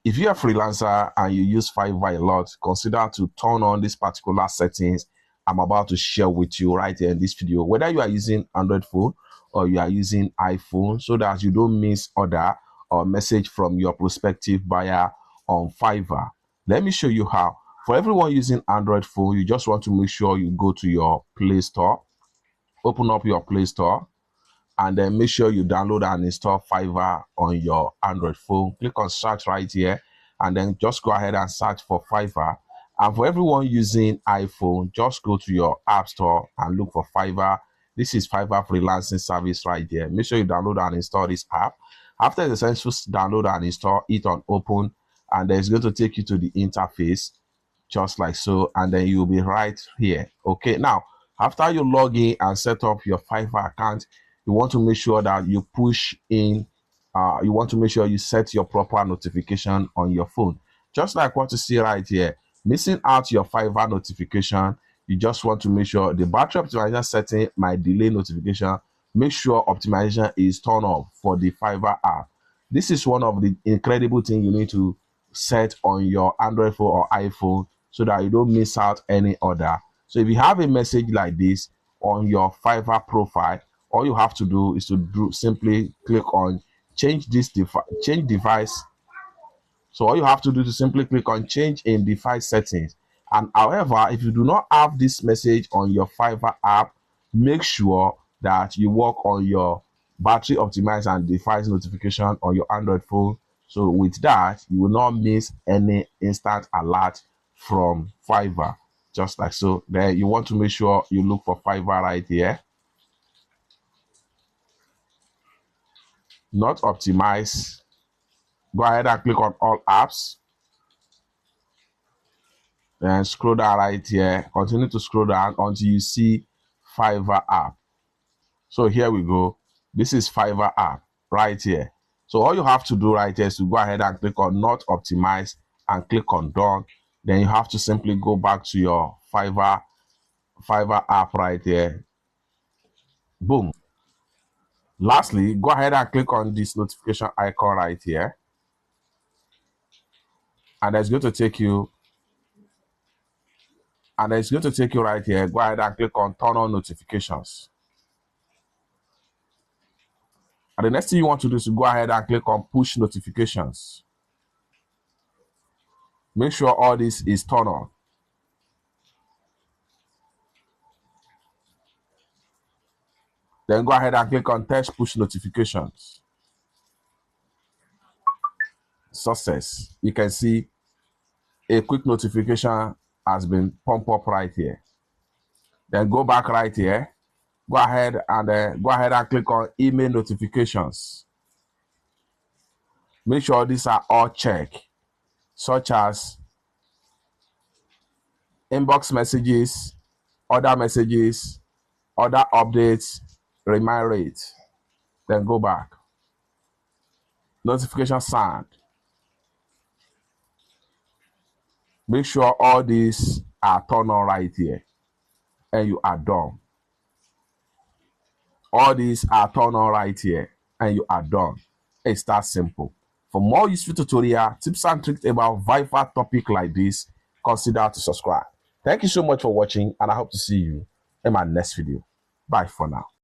if you're a freelancer and you use Fiverr a lot, consider to turn on these particular settings I'm about to share with you right here in this video, whether you are using Android phone or you are using iPhone, so that you don't miss order or message from your prospective buyer on Fiverr. Let me show you how. For everyone using Android phone, you just want to make sure you go to your Play Store, open up your Play Store, and then make sure you download and install Fiverr on your Android phone. Click on search right here, and then just go ahead and search for Fiverr. And for everyone using iPhone, just go to your App Store and look for Fiverr. This is Fiverr freelancing service right there. Make sure you download and install this app. After the successful download and install, hit on open, and then it's going to take you to the interface, just like so, and then you'll be right here. Okay, now after you log in and set up your Fiverr account, you want to make sure that you push in, you want to make sure you set your proper notification on your phone. Just like what you see right here, missing out your Fiverr notification, you just want to make sure the battery optimization setting might delay notification. Make sure optimization is turned off for the Fiverr app. This is one of the incredible things you need to set on your Android phone or iPhone so that you don't miss out any order. So if you have a message like this on your Fiverr profile, all you have to do is to simply click on change device. So all you have to do is simply click on change in device settings. And however, if you do not have this message on your Fiverr app, make sure that you work on your battery optimize and device notification on your Android phone. So with that, you will not miss any instant alert from Fiverr, just like so. Then you want to make sure you look for Fiverr right here. Not optimize. Go ahead and click on all apps. Then scroll down right here. Continue to scroll down until you see Fiverr app. So here we go. This is Fiverr app right here. So all you have to do right here is to go ahead and click on not optimize and click on done. Then you have to simply go back to your Fiverr app right here. Boom. Lastly, go ahead and click on this notification icon right here. And it's going to take you right here. Go ahead and click on turn on notifications. And the next thing you want to do is to go ahead and click on push notifications. Make sure all this is turned on. Then go ahead and click on test push notifications. Success. You can see a quick notification has been pumped up right here. Then go back right here. Go ahead and click on email notifications. Make sure these are all checked, such as inbox messages, other messages, other updates, remind rate. Then go back. Notification sound. Make sure all these are turned on right here, and you are done. All these are turned on right here, and you are done. It's that simple. For more useful tutorial, tips and tricks about Fiverr topic like this, consider to subscribe. Thank you so much for watching, and I hope to see you in my next video. Bye for now.